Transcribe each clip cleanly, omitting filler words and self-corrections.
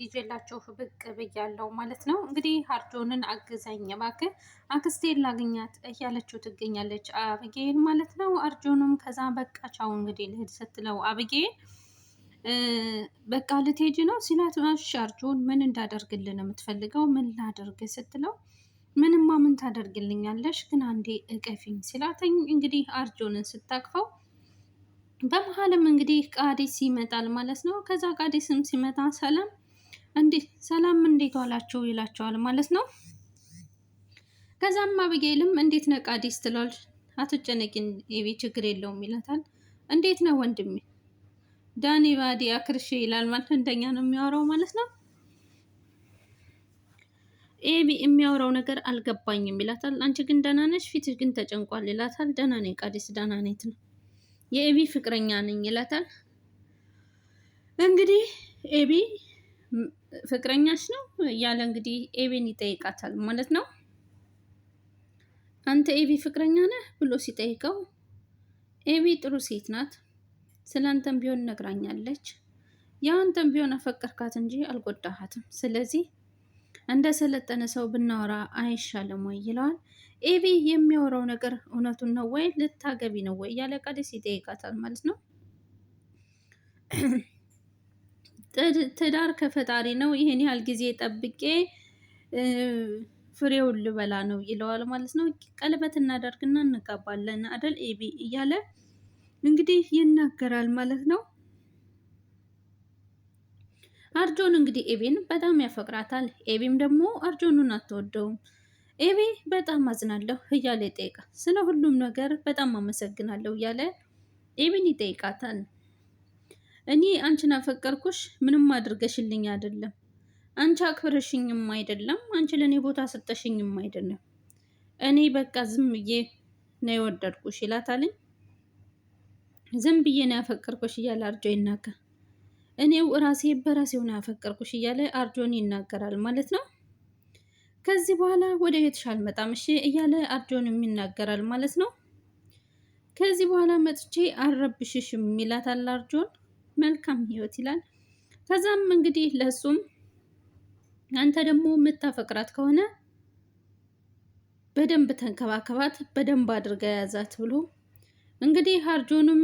ይዤላችሁ ብቅ ብያለሁ ማለት ነው። እንግዲህ አርጆንን አግዘኝ እባክህ አክስቴን ላግኛት እያለችው ትገኛለች አብጌል ማለት ነው። አርጆንም ከዛ በቃ ቻው እንግዲህ ልሂድ ስትለው አብጌል በቃ ልትሄጂ ነው ሲላት፣ እሺ አርጆን ምን እንዳደርግልን የምትፈልገው ምን ላደርግ ስትለው፣ ምንማ ምን ታደርግልኛለሽ ግን አንዴ እቀፊኝ ሲላተኝ እንግዲህ አርጆንን ስታቅፈው በመሀልም እንግዲህ ቃዲስ ይመጣል ማለት ነው። ከዛ ቃዲስም ሲመጣ ሰላም እንዴት ዋላችሁ ይላቸዋል ማለት ነው። ከዛም አብጌልም እንዴት ነህ ቃዲስ ትለዋለች። አትጨነቂ ኤቢ ችግር የለውም ይላታል። እንዴት ነው ወንድሜ ዳኒ ባዲ አክርሽ ይላል ማለት እንደኛ ነው የሚያወራው ማለት ነው። ኤቢ የሚያወራው ነገር አልገባኝም ይላታል። አንቺ ግን ደህና ነሽ ፊትሽ ግን ተጨንቋል ይላታል። ደህና ነኝ ቃዲስ ደህና ነኝ ነው የኤቢ ፍቅረኛ ነኝ ይላታል። እንግዲህ ኤቢ ፍቅረኛሽ ነው እያለ እንግዲህ ኤቢን ይጠይቃታል ማለት ነው። አንተ ኤቢ ፍቅረኛ ነህ ብሎ ሲጠይቀው ኤቢ ጥሩ ሴት ናት፣ ስለአንተም ቢሆን ነግራኛለች፣ ያንተም ቢሆን አፈቀርካት እንጂ አልጎዳሃትም፣ ስለዚህ እንደ ሰለጠነ ሰው ብናወራ አይሻልም ወይ ይለዋል። ኤቢ የሚያወራው ነገር እውነቱን ነው ወይ ልታገቢ ነው ወይ እያለ ቃዲስ ይጠይቃታል ማለት ነው። ትዳር ከፈጣሪ ነው፣ ይሄን ያህል ጊዜ ጠብቄ ፍሬውን ልበላ ነው ይለዋል ማለት ነው። ቀለበት እናደርግና እንጋባለን አደል ኤቢ እያለ እንግዲህ ይናገራል ማለት ነው። አርጆን እንግዲህ ኤቢን በጣም ያፈቅራታል። ኤቢም ደግሞ አርጆኑን አትወደውም። ኤቢ በጣም አዝናለሁ እያለ ይጠይቃል። ስለ ሁሉም ነገር በጣም አመሰግናለሁ እያለ ኤቢን ይጠይቃታል። እኔ አንቺን አፈቀርኩሽ ምንም አድርገሽልኝ አይደለም፣ አንቺ አክብረሽኝም አይደለም፣ አንቺ ለእኔ ቦታ ሰጠሽኝም አይደለም፣ እኔ በቃ ዝም ብዬ ነው የወደድኩሽ ይላታልኝ። ዝም ብዬ ነው ያፈቀርኩሽ እያለ አርጆ ይናገር። እኔው ራሴ በራሴው ነው ያፈቀርኩሽ እያለ አርጆን ይናገራል ማለት ነው። ከዚህ በኋላ ወደ ቤትሽ አልመጣም እሺ እያለ አርጆንም ይናገራል ማለት ነው። ከዚህ በኋላ መጥቼ አልረብሽሽም ይላታል አርጆን። መልካም ህይወት ይላል። ከዛም እንግዲህ ለሱም አንተ ደግሞ የምታፈቅራት ከሆነ በደንብ ተንከባከባት፣ በደንብ አድርጋ ያዛት ብሎ እንግዲህ አርጆንም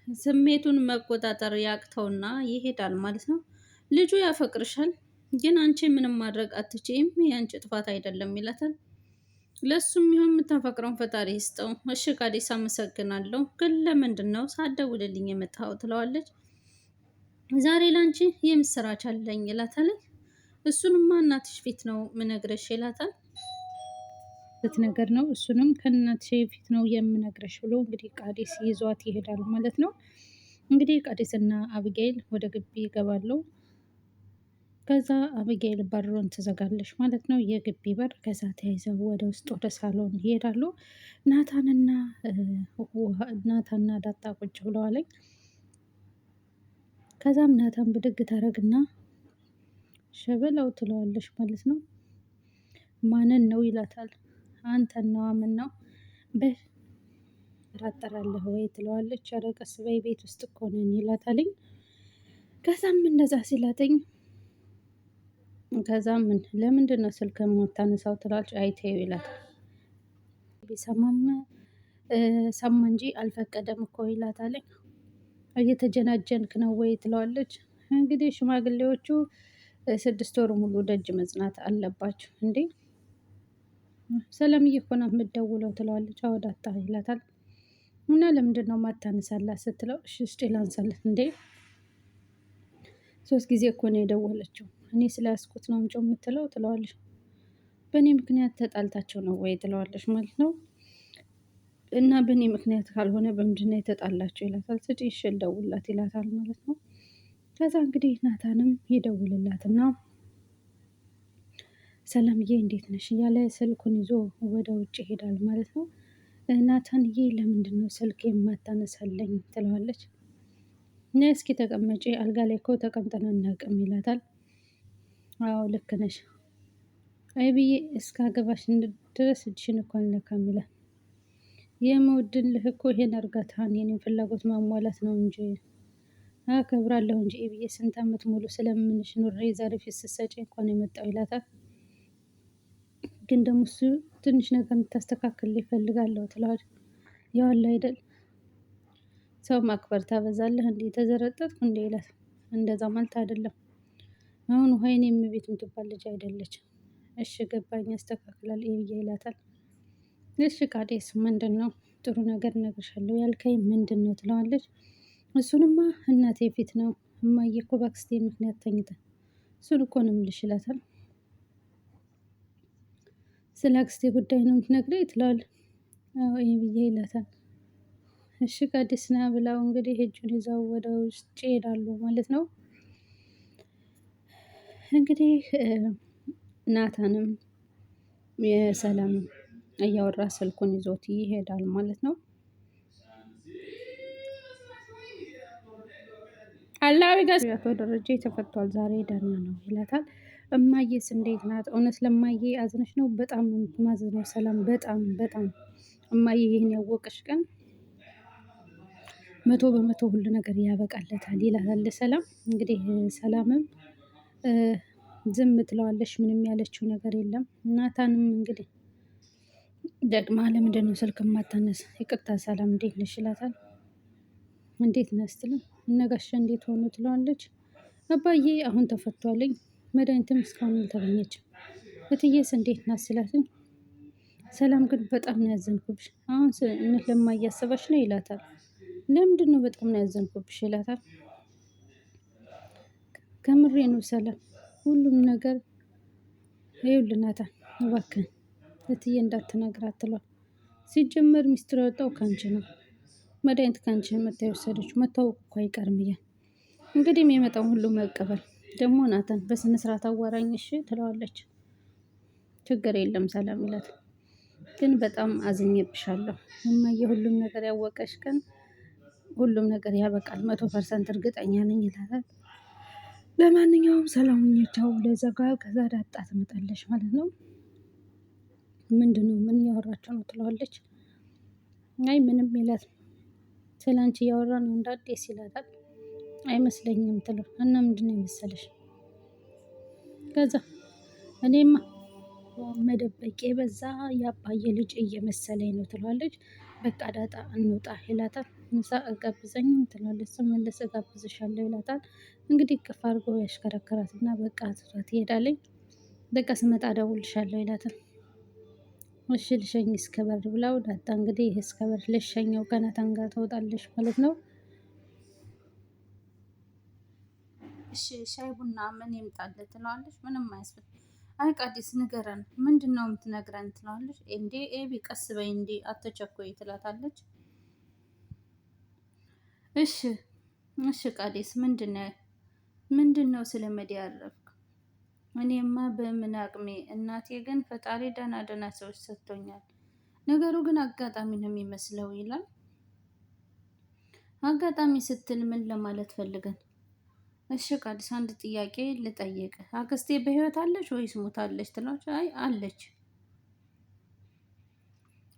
ስሜቱን መቆጣጠር ያቅተውና ይሄዳል ማለት ነው። ልጁ ያፈቅርሻል፣ ግን አንቺ ምንም ማድረግ አትችይም፣ የአንቺ ጥፋት አይደለም ይላታል። ለሱም ይሁን የምታፈቅረውን ፈጣሪ ይስጠው። እሺ ቃዲስ አመሰግናለሁ፣ ግን ለምንድን ነው ሳትደውልልኝ የመጣኸው ትለዋለች። ዛሬ ላንቺ የምስራች አለኝ ይላታል። እሱንማ እናትሽ ፊት ነው ምነግረሽ ይላታል። ነገር ነው እሱንም ከእናትሽ ፊት ነው የምነግረሽ ብሎ እንግዲህ ቃዲስ ይዟት ይሄዳል ማለት ነው። እንግዲህ ቃዲስና አብጌል ወደ ግቢ ይገባሉ። ከዛ አብጌል በሩን ትዘጋለች ማለት ነው፣ የግቢ በር። ከዛ ተያይዘው ወደ ውስጥ ወደ ሳሎን ይሄዳሉ። ናታንና ዳጣ ቁጭ ብለዋለኝ። ከዛም ናታን ብድግ ታረግና ሸበላው ትለዋለች ማለት ነው። ማንን ነው ይላታል። አንተን ነዋ። ምን ነው ትጠራጠራለህ ወይ ትለዋለች። ኧረ ቀስ በይ ቤት ውስጥ እኮ ነን ይላታልኝ። ከዛም እንደዛ ሲላተኝ ከዛም ለምንድን ነው ስልክ የማታነሳው ትላለች። አይተው ይላታል። ቢሰማም ሰማ እንጂ አልፈቀደም እኮ ይላታልኝ። እየተጀናጀንክ ነው ወይ ትለዋለች። እንግዲህ ሽማግሌዎቹ 6 ወር ሙሉ ደጅ መጽናት አለባቸው እንዴ፣ ሰላምዬ እኮ ናት የምትደውለው ትለዋለች። አወዳታ ይላታል። እና ለምንድን ነው ማታነሳላት ስትለው እሺ እስቲ ላንሳለት። እንዴ 3 ጊዜ እኮ ነው የደወለችው፣ እኔ ስለያዝኩት ነው እንጂ የምትለው ትለዋለች። በእኔ ምክንያት ተጣልታቸው ነው ወይ ትለዋለች ማለት ነው። እና በእኔ ምክንያት ካልሆነ በምንድን ነው የተጣላቸው ይላታል። ስጪ እሺ ልደውልላት ይላታል ማለት ነው። ከዛ እንግዲህ ናታንም ይደውልላትና ሰላምዬ እንዴት ነሽ እያለ ስልኩን ይዞ ወደ ውጭ ይሄዳል ማለት ነው። ናታንዬ ለምንድን ነው ስልክ የማታነሳለኝ ትለዋለች። እና እስኪ ተቀመጪ አልጋ ላይ እኮ ተቀምጠን አናውቅም ይላታል። አዎ ልክ ነሽ፣ አይ ብዬ እስካገባሽ ድረስ እጅሽን እኮ አልነካም ይላል። የምወድልህ እኮ ይሄን እርጋታህን የኔን ፍላጎት ማሟላት ነው እንጂ አከብራለሁ እንጂ ብዬ ስንት ዓመት ሙሉ ስለምንሽ ኑሬ ዛሬ ፊት ስትሰጪ እንኳን የመጣው ይላታል። ግን ደግሞ እሱ ትንሽ ነገር እንድታስተካክል ይፈልጋለሁ ትለዋለች። ያዋላ አይደል ሰው ማክበር ታበዛለህ እንዴ ተዘረጠጥኩ እንዴ ይላት። እንደዛ ማለት አይደለም። አሁን ውሃይን የምቤት የምትባል ልጅ አይደለችም። እሺ ገባኝ ያስተካክላል ብዬ ይላታል። እሺ ቃዴስ ምንድን ነው ጥሩ ነገር እነግርሻለሁ ያልከኝ ምንድን ነው ትለዋለች። እሱንማ እናቴ ፊት ነው እማዬ እኮ በአክስቴ ምክንያት ተኝታ እሱን እኮ ነው የምልሽ ይላታል። ስለ አክስቴ ጉዳይ ነው የምትነግረኝ ትለዋለች። አዎ ብዬ ይላታል። እሺ ቃዴስ ና ብላው እንግዲህ እጁን ይዘው ወደ ውስጥ ይሄዳሉ ማለት ነው። እንግዲህ ናታንም የሰላም እያወራ ስልኩን ይዞት ይሄዳል ማለት ነው። አላዊ ጋር አቶ ደረጀ ተፈቷል ዛሬ ደህና ነው ይላታል። እማዬስ እንዴት ናት? እውነት ለማዬ አዝነሽ ነው? በጣም ነው የማዝነው ሰላም በጣም በጣም እማዬ ይህን ያወቀሽ ቀን 100% ሁሉ ነገር ያበቃለታል ይላታል። ሰላም እንግዲህ ሰላምም ዝም ትለዋለች። ምንም ያለችው ነገር የለም። ናታንም እንግዲህ ደግማ ለምንድነው ስልክ የማታነሳ? ይቅርታ ሰላም እንዴት ነሽ ይላታል። እንዴት ነህ ስትለው እነ ጋሼ እንዴት ሆኑ ትለዋለች። አባዬ አሁን ተፈቷልኝ መድኃኒትም እስካሁን አልተገኘችም። እትዬስ እንዴት ናት ሲላትኝ ሰላም ግን በጣም ነው ያዘንኩብሽ። አሁን እውነት ለማዬ አስበሽ ነው ይላታል። ለምንድነው በጣም ነው ያዘንኩብሽ ይላታል። ከምሬ ነው ሰላም ሁሉም ነገር ይኸውልህ ናታን እባክህን እትዬ እንዳትነግራት ትለዋለች። ሲጀመር ሚስጥር ያወጣው ካንቺ ነው። መድኃኒት ካንቺ መታ የወሰደችው መታወቁ እኮ አይቀርም እያለ እንግዲህ የሚመጣው ሁሉ መቀበል ደግሞ ናታን በስነ ስርዓት አዋራኝ እሺ ትለዋለች። ችግር የለም ሰላም ይላታል። ግን በጣም አዝኜብሻለሁ እማዬ ሁሉም ነገር ያወቀሽ ቀን ሁሉም ነገር ያበቃል 100% እርግጠኛ ነኝ ይላታል። ለማንኛውም ሰላም ሁኚ ቻው ለዘጋ ከዛ ዳጣ ትመጣለች ማለት ነው። ምንድነው ምን እያወራቸው ነው ትለዋለች። አይ ምንም ይላት ስላንቺ እያወራ ነው እንደ አዲስ ይላታል። አይመስለኝም ትለው እና ምንድነው የመሰለሽ? ከዛ እኔማ መደበቄ በዛ የአባዬ ልጅ እየመሰለኝ ነው ትለዋለች። በቃ ዳጣ እንውጣ ይላታል። ምሳ እጋብዘኝም ትላለች። ስመለስ እጋብዝሻለሁ ይላታል። እንግዲህ እቅፍ አድርጎ ያሽከረከራትና በቃ ትቷት ትሄዳለች። በቃ ስመጣ እደውልልሻለሁ ይላታል። እሺ ልሸኝ እስከ በር ብላው ዳጣ እንግዲህ እስከ በር ልሸኘው ከናታን ጋር ትወጣለች ማለት ነው። እሺ ሻይ ቡና ምን ይምጣልህ ትለዋለች። ምንም አያስፈልግም። አይ ቃዲስ ንገረን ምንድነው የምትነግረን ትለዋለች። እንዴ ኤቢ ቀስ በይ እንዴ አትቸኮይ ትላታለች። እሺ እሺ ቃዲስ ምንድነው ስለ መዲ ያረፍክ? እኔማ በምን አቅሜ እናቴ ግን ፈጣሪ ደህና ደህና ሰዎች ሰጥቶኛል። ነገሩ ግን አጋጣሚ ነው የሚመስለው ይላል። አጋጣሚ ስትል ምን ለማለት ፈልገን? እሺ ቃዲስ አንድ ጥያቄ ልጠይቅ አክስቴ በህይወት አለች ወይስ ሞታለች ትላለች። አይ አለች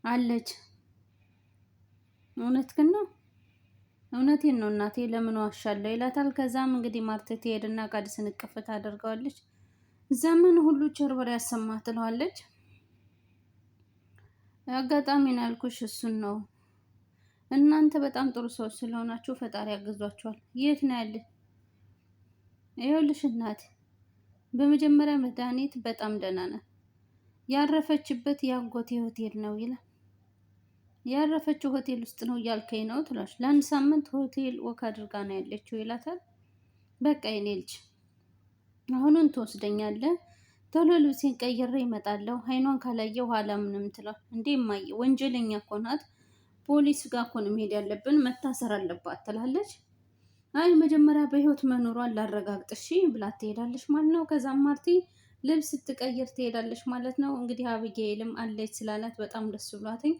አለች። እውነት ግን ነው? እውነቴን ነው እናቴ ለምን ዋሻለሁ ይላታል። ከዛም እንግዲህ ማርታ ትሄድና ቃዲስን እቅፍ ታደርገዋለች። ዘመን ሁሉ ቸር ወሬ ያሰማ ትለዋለች። አጋጣሚ ነው ያልኩሽ እሱን ነው። እናንተ በጣም ጥሩ ሰዎች ስለሆናችሁ ፈጣሪ ያግዟችኋል። የት ነው ያለ? ይኸውልሽ እናቴ በመጀመሪያ መድኃኒት በጣም ደህና ነው። ያረፈችበት የአጎቴ ሆቴል ነው ይላል። ያረፈችው ሆቴል ውስጥ ነው እያልከኝ ነው ትላለች። ለአንድ ሳምንት ሆቴል ወክ አድርጋ ነው ያለችው ይላታል። በቃ የኔ ልጅ አሁኑን ትወስደኛለህ። ቶሎ ልብሴን ቀይሬ እመጣለሁ። አይኗን ካላየው ኋላ ምንም ትለው። እንዴ እማዬ ወንጀለኛ እኮ ናት። ፖሊስ ጋር እኮ ነው መሄድ ያለብን መታሰር አለባት ትላለች። አይ መጀመሪያ በህይወት መኖሯን ላረጋግጥ እሺ ብላ ትሄዳለች ማለት ነው። ከዛም ማርቲ ልብስ ስትቀይር ትሄዳለች ማለት ነው። እንግዲህ አብጌልም አለች ስላላት በጣም ደስ ብሏትኝ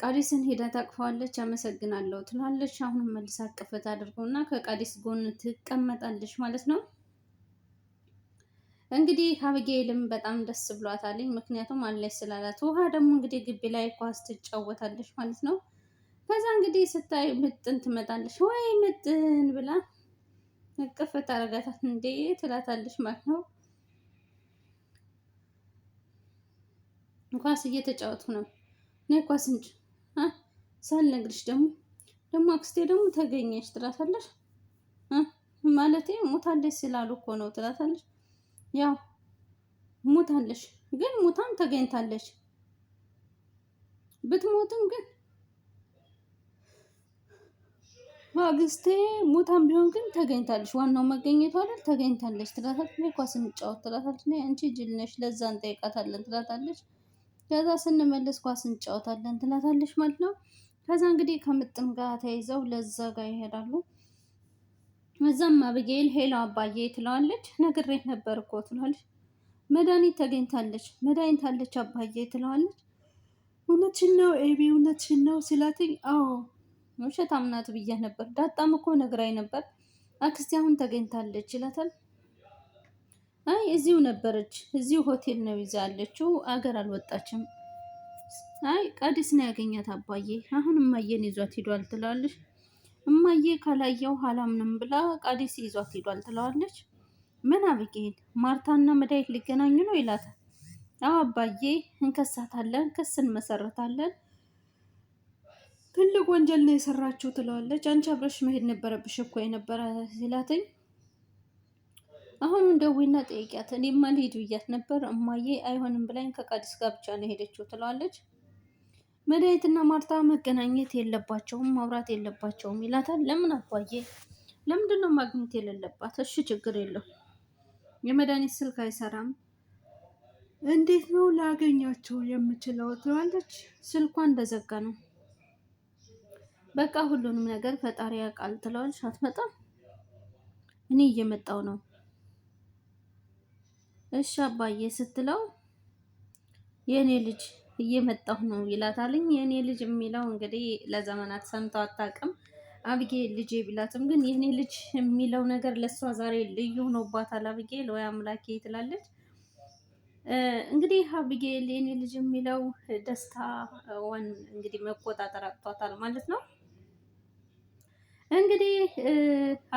ቃዲስን ሄዳ ታቅፈዋለች። አመሰግናለሁ ትላለች። አሁንም መልሳ አቅፈት አድርገውና ከቃዲስ ጎን ትቀመጣለች ማለት ነው። እንግዲህ አብጌልም በጣም ደስ ብሏታለኝ ምክንያቱም አለች ስላላት። ውሃ ደግሞ እንግዲህ ግቢ ላይ ኳስ ትጫወታለች ማለት ነው። ከዛ እንግዲህ ስታይ ምጥን ትመጣለች። ወይ ምጥን ብላ እቅፍ ታረጋታት። እንዴ ትላታለች ማለት ነው። ኳስ እየተጫወትኩ ነው። እኔ ኳስ እንጂ ሳልነግርሽ ደግሞ አክስቴ ደግሞ ተገኘች ትላታለች። ማለቴ ሞታለች ስላሉ እኮ ነው ትላታለች። ያው ሞታለች ግን ሙታም ተገኝታለች። ብትሞትም ግን አክስቴ ሙታም ቢሆን ግን ተገኝታለች። ዋናው መገኘቷ አይደል? ተገኝታለች ትላታለች። እኔ ኳስ እንጫወት ትላታለች። እኔ አንቺ ጅል ነሽ ለዛ እንጠይቃታለን ትላታለች። ከዛ ስንመለስ ኳስ እንጫወታለን ትላታለች ማለት ነው። ከዛ እንግዲህ ከምጥን ጋር ተይዘው ለዛ ጋር ይሄዳሉ። እዛም አብጌል ሄሎ አባዬ ትለዋለች። ነግሬህ ነበር እኮ ትለዋለች። መድኃኒት ተገኝታለች መድኃኒት አባዬ ትለዋለች። እውነትሽን ነው ኤቢ እውነትሽን ነው ሲላትኝ፣ አዎ ውሸታም ናት ብዬሽ ነበር። ዳጣም እኮ ነግራኝ ነበር አክስቴ አሁን ተገኝታለች ይላታል። አይ እዚሁ ነበረች፣ እዚሁ ሆቴል ነው ይዛ ያለችው፣ አገር አልወጣችም። አይ ቃዲስ ነው ያገኛት አባዬ፣ አሁን እማዬን ይዟት ሂዷል ትለዋለች። እማዬ ካላየው አላምንም ብላ ቃዲስ ይዟት ሂዷል ትለዋለች። ምን አብጌል ማርታና መድኃኒት ሊገናኙ ነው ይላታል። አዎ አባዬ እንከሳታለን፣ ክስ እንመሰርታለን፣ ትልቅ ወንጀል ነው የሰራችው ትለዋለች። አንቺ አብረሽ መሄድ ነበረብሽ እኮ የነበረ ሲላትኝ፣ አሁን ደዊና ጠይቂያት፣ እኔማ ልሂድ ብያት ነበር እማዬ አይሆንም ብላኝ ከቃዲስ ጋር ብቻ ነው ሄደችው ትለዋለች። መድኃኒትና ማርታ መገናኘት የለባቸውም ማውራት የለባቸውም ይላታል። ለምን አባዬ ለምንድን ነው ማግኘት የሌለባት? እሺ ችግር የለው የመድኃኒት ስልክ አይሰራም፣ እንዴት ነው ላገኛቸው የምችለው ትለዋለች። ስልኳ እንደዘጋ ነው። በቃ ሁሉንም ነገር ፈጣሪ ያውቃል ትለዋለች። አትመጣም? እኔ እየመጣው ነው። እሺ አባዬ ስትለው የእኔ ልጅ እየመጣሁ ነው ይላታልኝ። የእኔ ልጅ የሚለው እንግዲህ ለዘመናት ሰምተው አታውቅም። አብጌል ልጄ ቢላትም ግን የእኔ ልጅ የሚለው ነገር ለእሷ ዛሬ ልዩ ሆኖባታል። አብጌል ወይ አምላኬ ትላለች። እንግዲህ አብጌል የኔ ልጅ የሚለው ደስታዋን እንግዲህ መቆጣጠር አቅቷታል ማለት ነው። እንግዲህ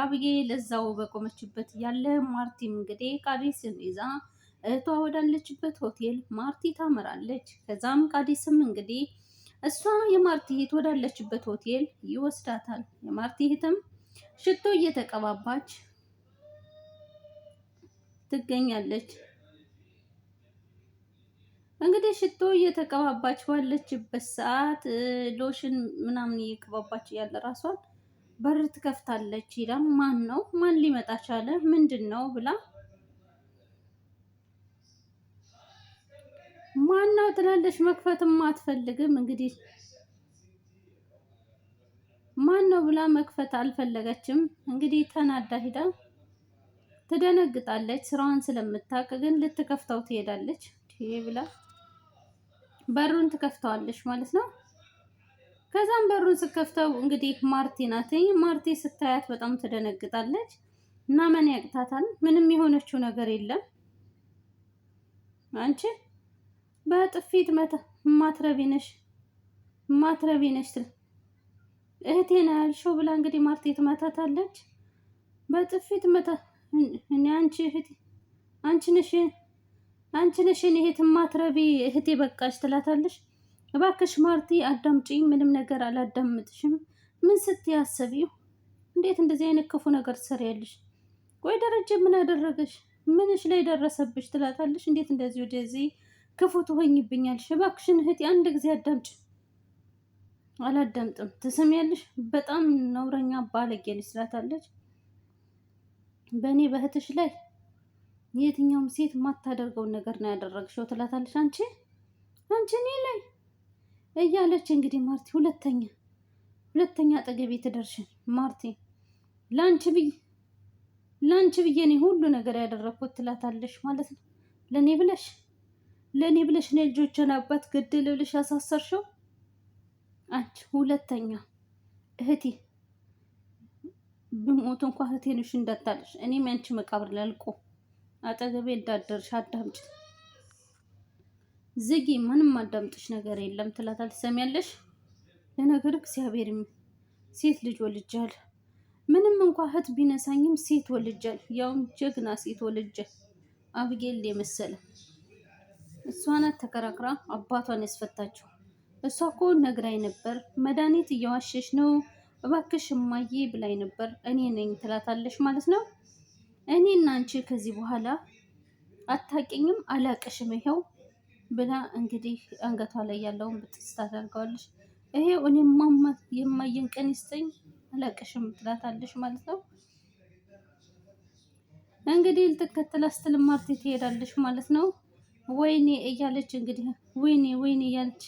አብጌል እዛው በቆመችበት ያለ ማርቲም እንግዲህ ቃዲስን ይዛ እህቷ ወዳለችበት ሆቴል ማርቲ ታመራለች። ከዛም ቃዲስም እንግዲህ እሷ የማርቲ እህት ወዳለችበት ሆቴል ይወስዳታል። የማርቲ እህትም ሽቶ እየተቀባባች ትገኛለች። እንግዲህ ሽቶ እየተቀባባች ባለችበት ሰዓት ሎሽን ምናምን እየቀባባች ያለ ራሷን በር ትከፍታለች። ሄዳም ማን ነው ማን ሊመጣ ቻለ ምንድን ነው ብላ ማን ነው ትላለች። መክፈትም አትፈልግም። እንግዲህ ማን ነው ብላ መክፈት አልፈለገችም። እንግዲህ ተናዳ ሄዳ ትደነግጣለች። ስራዋን ስለምታውቅ ግን ልትከፍተው ትሄዳለች። ይሄ ብላ በሩን ትከፍተዋለች ማለት ነው። ከዛም በሩን ስከፍተው እንግዲህ ማርቲ ናት። ማርቲ ስታያት በጣም ትደነግጣለች እና ምን ያቅታታል? ምንም የሆነችው ነገር የለም። አንቺ በጥፊት መታ ማትረቢ ነሽ እህቴ ነው ያልሽው ብላ እንግዲህ ማርቲ ትመታታለች። በጥፊት መታ እኔ አንቺ ነሽ እህት ማትረቢ እህቴ በቃሽ ትላታለች። እባክሽ ማርቲ አዳምጪኝ፣ ምንም ነገር አላዳምጥሽም። ምን ስትያሰቢው እንዴት እንደዚህ አይነት ክፉ ነገር ትሰሪያለሽ? ቆይ ደረጀ ምን አደረገሽ? ምንሽ ላይ ደረሰብሽ? ትላታለች። እንዴት እንደዚህ ወደዚህ ክፉ ትሆኝብኛለሽ? እባክሽን እህቴ አንድ ጊዜ አዳምጪ። አላዳምጥም። ትሰሚያለሽ? በጣም ነውረኛ ባለጌ ነሽ ትላታለች። በእኔ በእህትሽ ላይ የትኛውም ሴት የማታደርገውን ነገር ነው ያደረግሽው ትላታለች። አንቺ እኔ ላይ እያለች እንግዲህ ማርቲ ሁለተኛ አጠገቤ ትደርሽን ማርቲ ላንቺ ብዬ እኔ ሁሉ ነገር ያደረኩት ትላታለች ማለት ነው። ለኔ ብለሽ እኔ ልጆችን አባት ገደል ብለሽ ያሳሰርሽው አንቺ። ሁለተኛ እህቴ ብሞት እንኳን እህቴ ነሽ እንዳታለሽ። እኔም ያንቺ መቃብር ላልቆ አጠገቤ እንዳደርሽ አዳምጪ፣ ዝጊ፣ ምንም አዳምጥሽ ነገር የለም ትላታለች። ትሰሚያለሽ? ለነገር እግዚአብሔር ሴት ልጅ ወልጃለሁ። ምንም እንኳ እህት ቢነሳኝም ሴት ወልጃለሁ። ያውም ጀግና ሴት ወልጃለሁ። አብጌል የመሰለ እሷ ናት ተከራክራ አባቷን ያስፈታችው። እሷ እኮ ነግራኝ ነበር፣ መድኃኒት እየዋሸሽ ነው እባክሽ እማዬ ብላኝ ነበር፣ እኔ ነኝ ትላታለሽ ማለት ነው። እኔና አንቺ ከዚህ በኋላ አታውቂኝም አላቅሽም ይኸው ብላ እንግዲህ አንገቷ ላይ ያለውን ብትስ ታደርገዋለች። ይሄው እኔ የማየን ቀን ይስጠኝ አላቅሽም ትላታለች ማለት ነው። እንግዲህ ልትከተላት ስትል ማርቴ ትሄዳለች ማለት ነው። ወይኔ እያለች እንግዲህ ወይኔ ወይኔ እያለች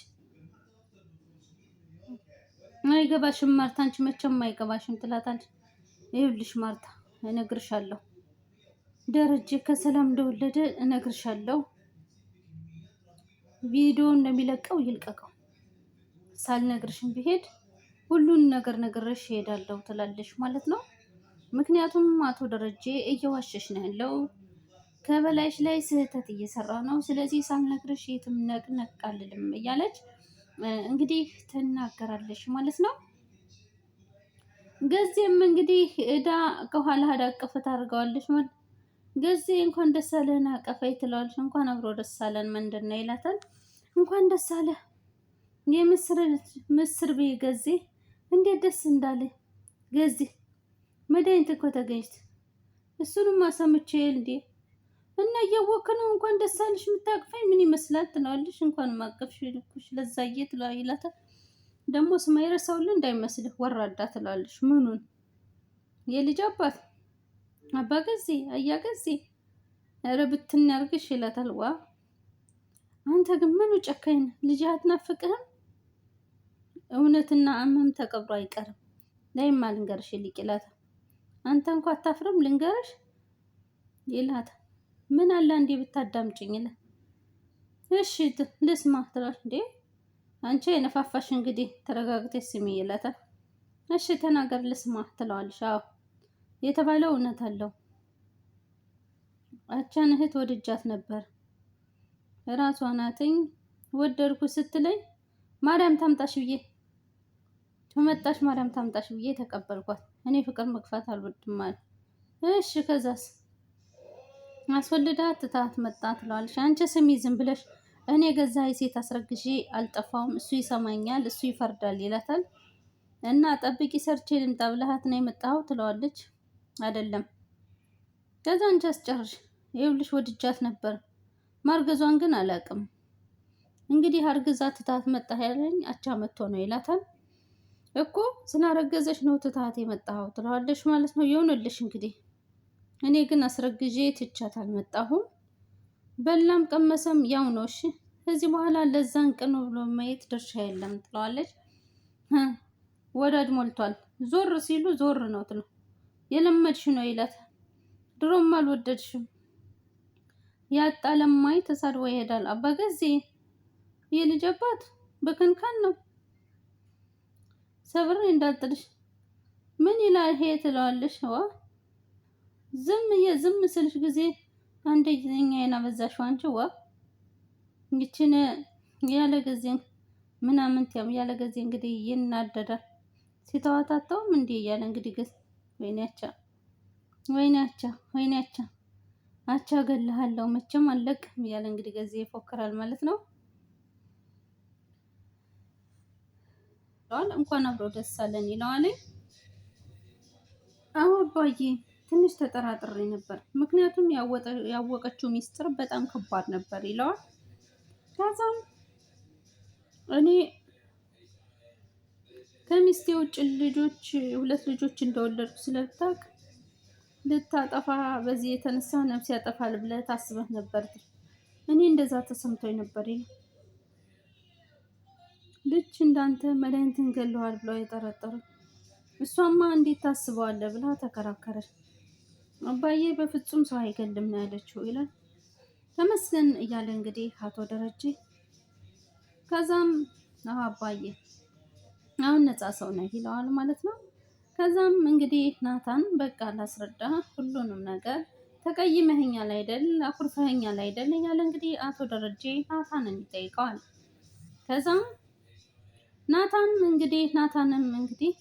አይገባሽም ማርታ፣ አንቺ መቼም አይገባሽም ትላታለች። ይኸውልሽ ማርታ እነግርሻለሁ፣ ደረጀ ከሰላም እንደወለደ እነግርሻለሁ። ቪዲዮ እንደሚለቀው ይልቀቀው፣ ሳልነግርሽም ቢሄድ ሁሉን ነገር ነግሬሽ እሄዳለሁ ትላለች ማለት ነው። ምክንያቱም አቶ ደረጀ እየዋሸሽ ነው ያለው፣ ከበላይሽ ላይ ስህተት እየሰራ ነው። ስለዚህ ሳልነግርሽ የትም ነቅነቅ አልልም እያለች እንግዲህ ትናገራለች ማለት ነው። ገዜም እንግዲህ እዳ ከኋላ ሄዳ አቅፍ ታደርገዋለች ማለት ገዜ እንኳን ደስ አለህን አቀፈኝ ትለዋለች። እንኳን አብሮ ደስ አለን ምንድን ነው ይላታል። እንኳን ደስ አለ ምስር ቤ ገዜ እንዴት ደስ እንዳለ ገዜ መድኃኒት እኮ ተገኝት እሱንም አሰምቼ እንዴ እና እያወክ ነው እንኳን ደስ አለሽ የምታቅፈኝ ምን ይመስላል ትለዋለች። እንኳን ማቀፍሽ ልኩሽ ለዛዬ ይላታል። ደግሞ ስማ የረሳውልን እንዳይመስልህ ወራዳ ትላለች። ምኑን የልጅ አባት አባ ገዜ አያ ገዜ ኧረ ብትን ያርግሽ ይላታል። ዋ አንተ ግን ምኑ ጨካኝ ነህ? ልጅ አትናፍቅህም? እውነትና እመም ተቀብሮ አይቀርም። ላይማ ልንገርሽ ይልቅ ይላታል። አንተ እንኳ አታፍርም ልንገርሽ ይላታል። ምን አለ እንዴ ብታዳምጭኝ ይላል። እሺ ልስማ ትላለች። እንዴ አንቺ የነፋፋሽ እንግዲህ ተረጋግተሽ ስሚ ይላታል። እሺ ተናገር ልስማ ትለዋለች። አዎ የተባለው እውነት አለው። አቻን እህት ወድጃት ነበር። ራሷ ናትኝ ወደድኩ ስትለኝ ማርያም ታምጣሽ ብዬ ተመጣሽ ማርያም ታምጣሽ ብዬ ተቀበልኳት። እኔ ፍቅር መግፋት አልወድም ማለት። እሺ ከዛስ አስወልዳ ትታት መጣ ትለዋለች። አንቺ ስሚ ዝም ብለሽ እኔ ገዛ የሴት አስረግዤ አልጠፋውም፣ እሱ ይሰማኛል፣ እሱ ይፈርዳል ይላታል። እና ጠብቂ ሰርቼ ልምጣ ብለሃት ነው የመጣኸው ትለዋለች። አይደለም ከዛ አንቺ አስጨርሽ ይኸውልሽ ወድጃት ነበር፣ ማርገዟን ግን አላውቅም። እንግዲህ አርግዛ ትታት መጣ ያለኝ አቻ መጥቶ ነው ይላታል። እኮ ስላረገዘች ነው ትታት የመጣኸው ትለዋለች ማለት ነው። ይሁንልሽ እንግዲህ እኔ ግን አስረግዤ ትቻት አልመጣሁም። በላም ቀመሰም ያው ነው። እሺ ከዚህ በኋላ ለዛን ቅን ብሎ ማየት ድርሻ የለም ትለዋለች። ወዳጅ ሞልቷል፣ ዞር ሲሉ ዞር ነው ትለው። የለመድሽ ነው ይላት። ድሮም አልወደድሽም። ያጣ ለማይ ተሳድቦ ይሄዳል። አባ ገዜ የልጅ አባት በከንካን ነው ሰብሬ እንዳልጥልሽ ምን ይላል ይሄ ትለዋለች። ዋ ዝም ስልሽ ጊዜ አንደኛ የናበዛሽው አንቺ ዋ ይችን ያለ ጊዜ ምናምን ያለ ጊዜ እንግዲህ ይናደዳል። ሲተዋታተውም እንዲህ እያለ እንግዲህ ግስ ወይኔ አቻ እገልሃለሁ መቼም አለቅም እያለ እንግዲህ ገዜ ይፎክራል ማለት ነው። እንኳን አብሮ ደስ አለን ይለዋል። አዎ አባዬ ትንሽ ተጠራጥሬ ነበር፣ ምክንያቱም ያወቀችው ሚስጥር በጣም ከባድ ነበር ይለዋል። ከዛም እኔ ከሚስቴ ውጭ ሁለት ልጆች እንደወለድኩ ስለታውቅ ልታጠፋ በዚህ የተነሳ ነፍስ ያጠፋል ብለህ ታስበህ ነበር። እኔ እንደዛ ተሰምቶኝ ነበር ይላል። ልጅ እንዳንተ መድኃኒትን ገለዋል ብለው የጠረጠሩ እሷማ እንዴት ታስበዋለህ ብላ ተከራከረች። አባዬ በፍጹም ሰው አይገልም ነው ያለችው ይላል። ተመስገን እያለ እንግዲህ አቶ ደረጀ ከዛም አባዬ አሁን ነፃ ሰው ነህ ይለዋል ማለት ነው። ከዛም እንግዲህ ናታን በቃ ላስረዳ ሁሉንም ነገር ተቀይመኸኛል አይደል አኩርፈኸኛል አይደል እያለ እንግዲህ አቶ ደረጀ ናታንን ይጠይቀዋል። ከዛም ናታንም እንግዲህ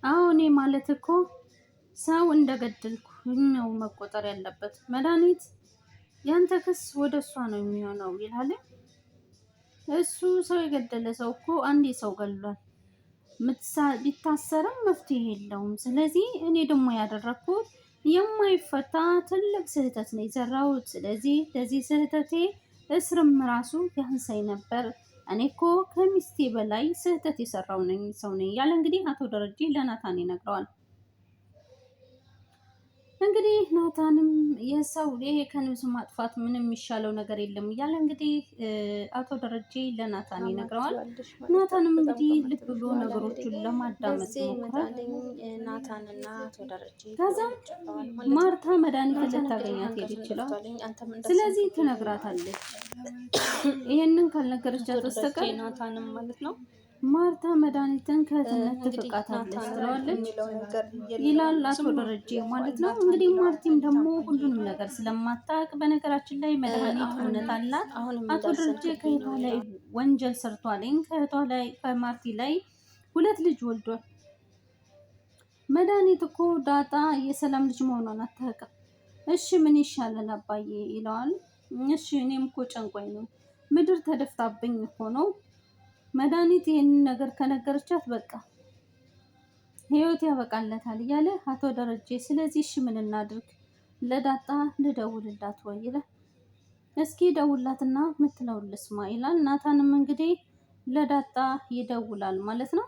አሁን ማለት እኮ ሰው እንደገደልኩ ነው መቆጠር ያለበት። መድኃኒት ያንተ ክስ ወደ እሷ ነው የሚሆነው ይላል። እሱ ሰው የገደለ ሰው እኮ አንዴ ሰው ገድሏል። ቢታሰርም መፍትሄ የለውም። ስለዚህ እኔ ደግሞ ያደረኩት የማይፈታ ትልቅ ስህተት ነው የሰራሁት። ስለዚህ ለዚህ ስህተቴ እስርም ራሱ ያንሳኝ ነበር። እኔ እኮ ከሚስቴ በላይ ስህተት የሰራው ነኝ ሰው ነኝ ያለ እንግዲህ አቶ ደረጀ ለናታን ይነግረዋል። እንግዲህ ናታንም የሰው ይሄ ከነብሱ ማጥፋት ምንም የሚሻለው ነገር የለም እያለ እንግዲህ አቶ ደረጀ ለናታን ይነግረዋል። ናታንም እንግዲህ ልብ ብሎ ነገሮቹን ለማዳመጥ ሞክሯል። ከዛም ማርታ መድኃኒት ልታገኛት ሄድ ይችላል። ስለዚህ ትነግራታለች። ይሄንን ካልነገረቻት በስተቀር ናታንም ማለት ነው ማርታ መድኃኒትን ከእህትነት ትፍቃታለች ትለዋለች ይላል አቶ ደረጀ ማለት ነው። እንግዲህ ማርቲም ደግሞ ሁሉንም ነገር ስለማታውቅ በነገራችን ላይ መድኃኒት እውነት አላት። አቶ ደረጀ ከእህቷ ላይ ወንጀል ሰርቷልኝ። ከእህቷ ላይ ከማርቲ ላይ 2 ልጅ ወልዷል። መድኃኒት እኮ ዳጣ የሰላም ልጅ መሆኗን አታውቅም። እሺ ምን ይሻላል አባዬ ይለዋል። እሺ እኔም እኮ ጨንቆኝ ነው፣ ምድር ተደፍታብኝ እኮ ነው። መድኃኒት ይህንን ነገር ከነገረቻት በቃ ህይወት ያበቃለታል እያለ አቶ ደረጀ ስለዚህ እሺ ምን እናድርግ? ለዳጣ ልደውልላት ወይ ይላል። እስኪ ደውላትና ምትለውን ልስማ ይላል። ናታንም እንግዲህ ለዳጣ ይደውላል ማለት ነው።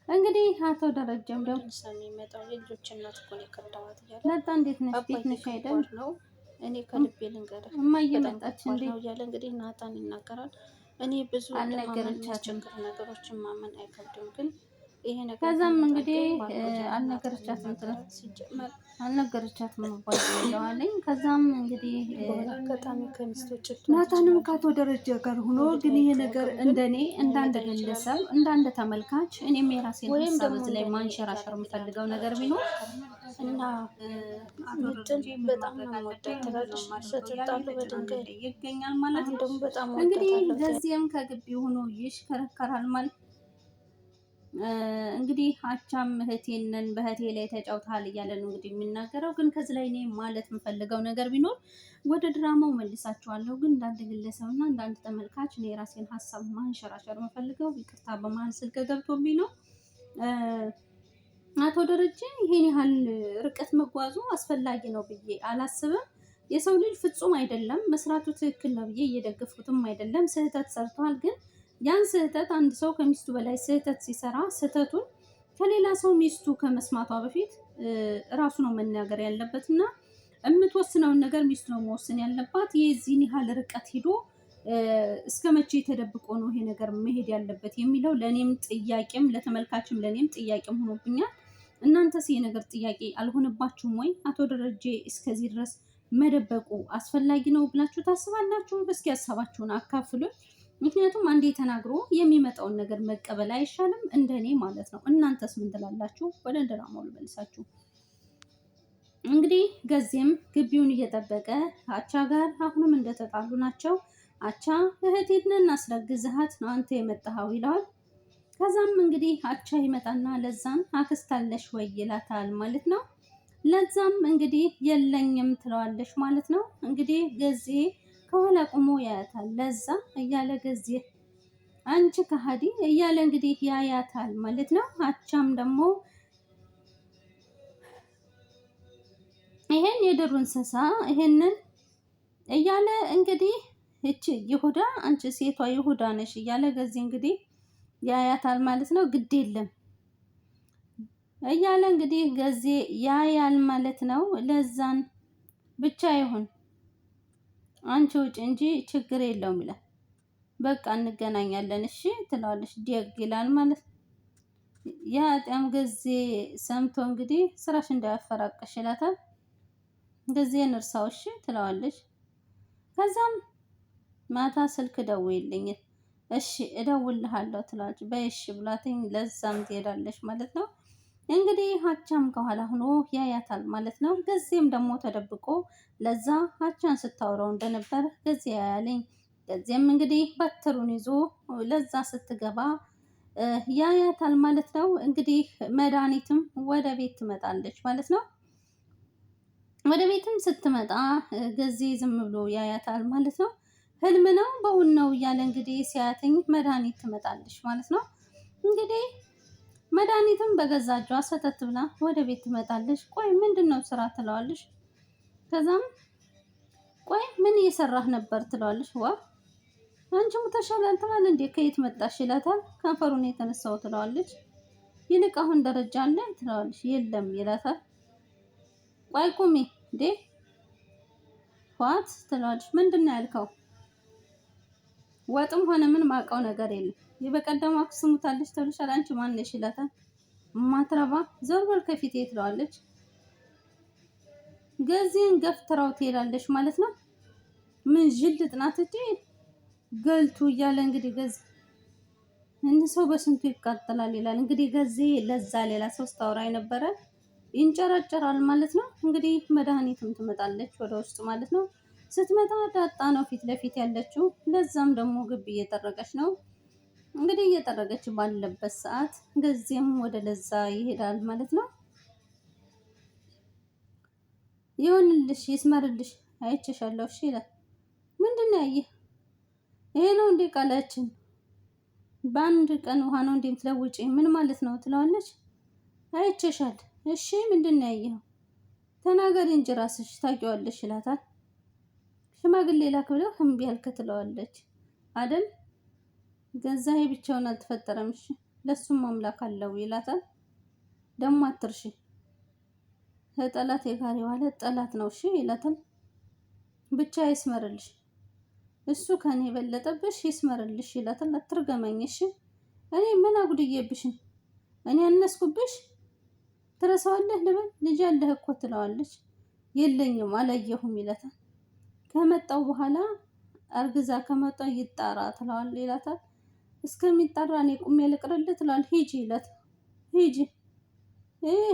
እንግዲህ አቶ ደረጀም ደግሞ የሚመጣው የልጆች እናት እኮ ነው የከዳዋት እያለ ዳጣ እንዴት ነሽ? ቤት ነሽ አይደል? ነው እኔ ከልቤ ልንገርህ እማዬ መጣች እንዴ ነው እያለ እንግዲህ ናታን ይናገራል። እኔ ብዙ አልነገረቻትም። ነገሮችን ማመን አይከብድም፣ ግን ይሄ ነገር ከዛም እንግዲህ አልነገረቻትም አልነገረቻትም ይለዋለኝ። ከዛም እንግዲህ አጋጣሚ ከሚስቶች ናታንም ከአቶ ደረጀ ጋር ሆኖ ግን ይሄ ነገር እንደኔ እንዳንድ ግለሰብ እንዳንድ ተመልካች እኔም የራሴን ሀሳብ እዚህ ላይ ማንሸራሸር የምፈልገው ነገር ቢኖር እና ምድን በጣም ነው የምወዳት ትላለች። ስትጣሉ በድንጋይ ይገኛል ማለት ነው። ደግሞ በጣም እንግዲህ ገዚያም ከግቢ ሆኖ ይሽከረከራል ማለት እንግዲህ አቻም እህቴንን በእህቴ ላይ ተጫውተሃል እያለ ነው እንግዲህ የሚናገረው። ግን ከዚህ ላይ እኔ ማለት የምፈልገው ነገር ቢኖር ወደ ድራማው መልሳቸዋለሁ። ግን እንዳንድ ግለሰብ እና እንዳንድ ተመልካች እኔ የራሴን ሀሳብ ማንሸራሸር የምፈልገው ይቅርታ በመሀል ስልክ ገብቶብኝ ነው። አቶ ደረጀ ይሄን ያህል ርቀት መጓዙ አስፈላጊ ነው ብዬ አላስብም። የሰው ልጅ ፍጹም አይደለም፣ መስራቱ ትክክል ነው ብዬ እየደገፍኩትም አይደለም። ስህተት ሰርቷል። ግን ያን ስህተት አንድ ሰው ከሚስቱ በላይ ስህተት ሲሰራ ስህተቱን ከሌላ ሰው ሚስቱ ከመስማቷ በፊት እራሱ ነው መናገር ያለበት እና የምትወስነውን ነገር ሚስቱ ነው መወሰን ያለባት። የዚህን ያህል ርቀት ሄዶ እስከ መቼ ተደብቆ ነው ይሄ ነገር መሄድ ያለበት የሚለው ለእኔም ጥያቄም ለተመልካችም ለእኔም ጥያቄም ሆኖብኛል። እናንተስ ይሄ ነገር ጥያቄ አልሆነባችሁም ወይ? አቶ ደረጀ እስከዚህ ድረስ መደበቁ አስፈላጊ ነው ብላችሁ ታስባላችሁ? እስኪ ሀሳባችሁን አካፍሉን። ምክንያቱም አንዴ ተናግሮ የሚመጣውን ነገር መቀበል አይሻልም? እንደኔ ማለት ነው። እናንተስ ምን ትላላችሁ? ወደ ድራማው ልመልሳችሁ። እንግዲህ ገዜም ግቢውን እየጠበቀ አቻ ጋር አሁንም እንደተጣሉ ናቸው። አቻ እህቴን እናስረግዝሃት ነው አንተ የመጣኸው ይለዋል። ከዛም እንግዲህ አቻ ይመጣና ለዛም አክስታለሽ ወይ ይላታል ማለት ነው። ለዛም እንግዲህ የለኝም ትለዋለሽ ማለት ነው። እንግዲህ ገዜ ከኋላ ቆሞ ያያታል። ለዛ እያለ ገዜ አንቺ ከሃዲ እያለ እንግዲህ ያያታል ማለት ነው። አቻም ደግሞ ይሄን የዱር እንስሳ ይሄንን እያለ እንግዲህ እቺ ይሁዳ አንቺ ሴቷ ይሁዳ ነሽ እያለ ገዜ እንግዲህ ያያታል ማለት ነው። ግድ የለም እያለ እንግዲህ ገዜ ያያል ማለት ነው። ለዛን ብቻ ይሁን አንቺ ውጭ እንጂ ችግር የለውም ይላል። በቃ እንገናኛለን እሺ ትለዋለች። ደግ ይላል ማለት ያ በጣም ገዜ ሰምቶ እንግዲህ ስራሽ እንዳያፈራቀሽ ይላታል። ገዜ እርሳው እሺ ትለዋለች። ከዛም ማታ ስልክ ደውይልኝ እሺ እደውልልሃለሁ ትላለች። በይሽ ብላትኝ ለዛም ትሄዳለች ማለት ነው። እንግዲህ ሀቻም ከኋላ ሆኖ ያያታል ማለት ነው። ገዜም ደግሞ ተደብቆ ለዛ ሀቻን ስታወራው እንደነበር ገዜ ያያለኝ። ገዜም እንግዲህ በትሩን ይዞ ለዛ ስትገባ ያያታል ማለት ነው። እንግዲህ መድኃኒትም ወደ ቤት ትመጣለች ማለት ነው። ወደ ቤትም ስትመጣ ገዜ ዝም ብሎ ያያታል ማለት ነው። ህልም ነው በውን ነው እያለ እንግዲህ ሲያትኝ መድኃኒት ትመጣለች ማለት ነው። እንግዲህ መድኃኒትም በገዛ እጇ ሰተት ብላ ወደ ቤት ትመጣለች። ቆይ ምንድን ነው ስራ ትለዋለች። ከዛም ቆይ ምን እየሰራህ ነበር ትለዋለች። ዋ አንቺ ሙተሻል ትላል እንዴ ከየት መጣሽ ይላታል። ከንፈሩን የተነሳው ትለዋለች። ይልቅ አሁን ደረጃ አለ ትለዋለች። የለም ይላታል። ቆይ ቁሚ እንዴ ዋት ትለዋለች። ምንድን ነው ያልከው? ወጥም ሆነ ምን ማውቀው ነገር የለም። የበቀደሙ አክስት ሙታለች ተብለሻል። አንቺ ማን ነሽ ይላታል። ማትረባ ዞር በል ከፊቴ ትለዋለች። ገዜን ገፍትራው ትሄዳለች ማለት ነው። ምን ጅልጥ ናት እንጂ ገልቱ እያለ እንግዲህ ገዜ እንደ ሰው በስንቱ ይቃጠላል ይላል። እንግዲህ ገዜ ለዛ ሌላ ሰው ስታወራ የነበረ ይንጨረጨራል ማለት ነው። እንግዲህ መድኃኒትም ትመጣለች ወደ ውስጥ ማለት ነው። ስትመጣ ዳጣ ነው ፊት ለፊት ያለችው። ለዛም ደግሞ ግብ እየጠረገች ነው። እንግዲህ እየጠረገች ባለበት ሰዓት ገዜም ወደ ለዛ ይሄዳል ማለት ነው። ይሁንልሽ ይስመርልሽ አይቼሻለሁ እሺ ይላል። ምንድን ነው ያየህ? ይሄ ነው እንዴ ቃላችን? በአንድ ቀን ውሃ ነው እንዴ የምትለውጪ? ምን ማለት ነው ትለዋለች። አይቼሻል እሺ ምንድን ነው ያየኸው? ተናገሪ እንጂ ራስሽ ታውቂዋለሽ ይላታል። ሽማግሌ ላክ ብለህ እምቢ አልክ ትለዋለች። አደል ገዛሄ ብቻውን አልተፈጠረም እሺ ለሱም አምላክ አለው ይላታል። ደግሞ አትርሺ ከጠላት የጋር የዋለ ጠላት ነው እሺ ይላታል። ብቻ ይስመርልሽ እሱ ከኔ የበለጠብሽ ይስመርልሽ ይላታል። አትርገመኝ እሺ እኔ ምን አጉድዬብሽ? እኔ አነስኩብሽ? ትረሳዋለህ ልበል ልጅ አለህ እኮ ትለዋለች። የለኝም አላየሁም ይላታል። ከመጣው በኋላ አርግዛ ከመጣው ይጣራ ትለዋለች ይላታል። እስከሚጣራ እኔ ቁሜ ልቅርልህ ትለዋለች። ሂጂ ይላታል። ሂጂ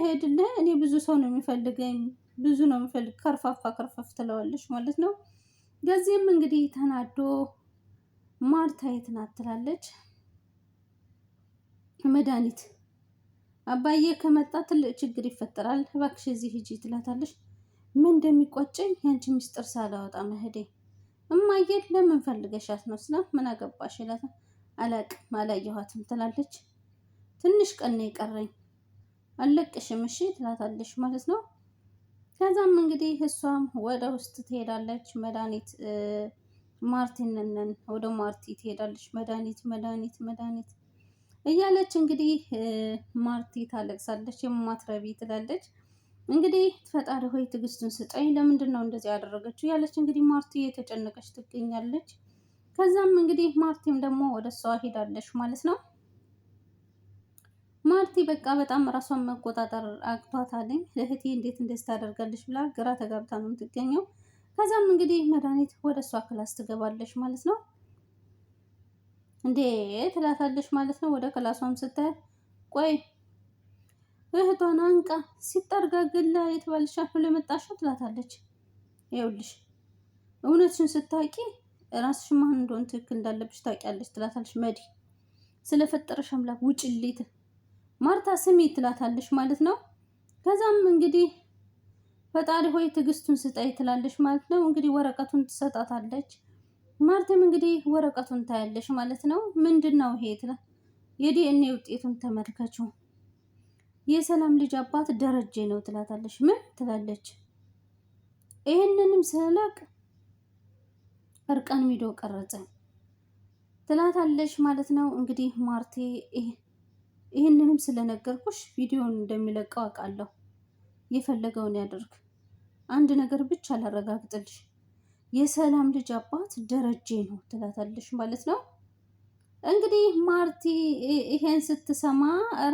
ሄድልህ እኔ ብዙ ሰው ነው የሚፈልገኝ ብዙ ነው የሚፈልግ ከርፋፋ ከርፈፍ ትለዋለች ማለት ነው። ገዜም እንግዲህ ተናዶ ማርታ የት ናት ትላለች። መድኃኒት አባዬ ከመጣ ትልቅ ችግር ይፈጠራል እባክሽ እዚህ ሂጂ ትላታለች። ምን እንደሚቆጨኝ ያንቺ ሚስጥር ሳላወጣ መሄዴ። እማዬ ለምን ፈልገሻት ነው ስላ ምን አገባሽ ይላታል። አላቅም አላየኋትም ትላለች። ትንሽ ቀን ነው የቀረኝ አለቅሽም እሺ ትላታለች ማለት ነው። ከዛም እንግዲህ እሷም ወደ ውስጥ ትሄዳለች። መድኃኒት ማርቲንን ወደ ማርቲ ትሄዳለች። መድኃኒት መድኃኒት መድኃኒት እያለች እንግዲህ ማርቲ ታለቅሳለች። የማትረቢ ትላለች። እንግዲህ ፈጣሪ ሆይ ትዕግስቱን ስጠኝ ለምንድን ነው እንደዚህ ያደረገችው ያለች እንግዲህ ማርቲ የተጨነቀች ትገኛለች። ከዛም እንግዲህ ማርቲም ደግሞ ወደ እሷ ሄዳለች ማለት ነው። ማርቲ በቃ በጣም ራሷን መቆጣጠር አቅቷታለኝ። እህቴ እንዴት እንደዚህ ታደርጋለች ብላ ግራ ተጋብታ ነው የምትገኘው። ከዛም እንግዲህ መድኃኒት ወደ እሷ ክላስ ትገባለች ማለት ነው። እንዴ ትላታለች ማለት ነው። ወደ ክላሷም ስታይ ቆይ እህቷን አንቃ ሲጠርጋግላ የተባለሻት ብሎ የመጣሽው ትላታለች። ይኸውልሽ እውነትሽን ስታውቂ ራስሽ ማን እንደሆነ ትክክል እንዳለብሽ ታውቂያለሽ ትላታለች። መዲ ስለፈጠረሽ አምላክ ውጭልኝ ማርታ ስሚ ትላታለች ማለት ነው። ከዛም እንግዲህ ፈጣሪ ሆይ ትዕግስቱን ስጠይ ትላለች ማለት ነው። እንግዲህ ወረቀቱን ትሰጣታለች። ማርታም እንግዲህ ወረቀቱን ታያለች ማለት ነው። ምንድን ነው ይሄ ትላት። የዲኤንኤ ውጤቱን ተመልከችው የሰላም ልጅ አባት ደረጀ ነው ትላታለች። ምን ትላለች። ይህንንም ስለቅ እርቃን ቪዲዮ ቀረጸ ትላታለች ማለት ነው። እንግዲህ ማርቴ ይህንንም ስለነገርኩሽ ቪዲዮውን እንደሚለቀው አውቃለሁ። የፈለገውን ያደርግ አንድ ነገር ብቻ ላረጋግጥልሽ የሰላም ልጅ አባት ደረጀ ነው ትላታለች ማለት ነው። እንግዲህ ማርቲ ይሄን ስትሰማ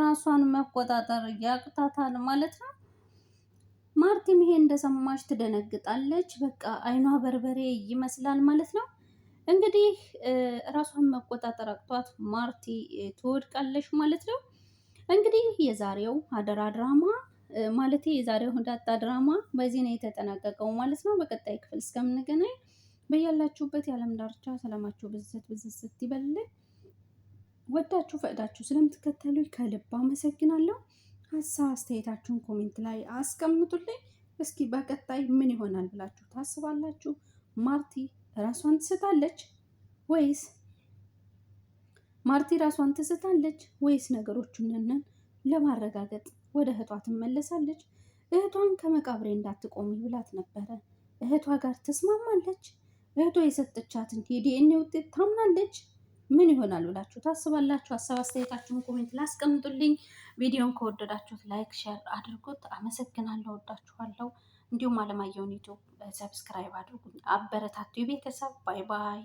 ራሷን መቆጣጠር ያቅታታል ማለት ነው። ማርቲም ይሄን እንደሰማች ትደነግጣለች። በቃ አይኗ በርበሬ ይመስላል ማለት ነው። እንግዲህ ራሷን መቆጣጠር አቅቷት ማርቲ ትወድቃለች ማለት ነው። እንግዲህ የዛሬው አደራ ድራማ ማለት የዛሬው ዳጣ ድራማ በዚህ ነው የተጠናቀቀው ማለት ነው። በቀጣይ ክፍል እስከምንገናኝ በያላችሁበት የዓለም ዳርቻ ሰላማችሁ ብዝት ብዝት ይበልልኝ። ወዳችሁ ፈቅዳችሁ ስለምትከተሉኝ ከልብ አመሰግናለሁ። ሀሳብ አስተያየታችሁን ኮሜንት ላይ አስቀምጡልኝ። እስኪ በቀጣይ ምን ይሆናል ብላችሁ ታስባላችሁ? ማርቲ ራሷን ትስታለች ወይስ ነገሮቹን ለማረጋገጥ ወደ እህቷ ትመለሳለች? እህቷን ከመቃብሬ እንዳትቆሚ ብላት ነበረ። እህቷ ጋር ተስማማለች? እህቷ የሰጠቻትን የዲኤንኤ ውጤት ታምናለች? ምን ይሆናል ብላችሁ ታስባላችሁ? ሀሳብ አስተያየታችሁን ኮሜንት ላይ አስቀምጡልኝ። ቪዲዮን ከወደዳችሁት ላይክ፣ ሼር አድርጉት። አመሰግናለሁ። ወዳችኋለሁ። እንዲሁም አለማየሁን ዩቲዩብ ሰብስክራይብ አድርጉኝ። አበረታቱ ቤተሰብ። ባይ ባይ።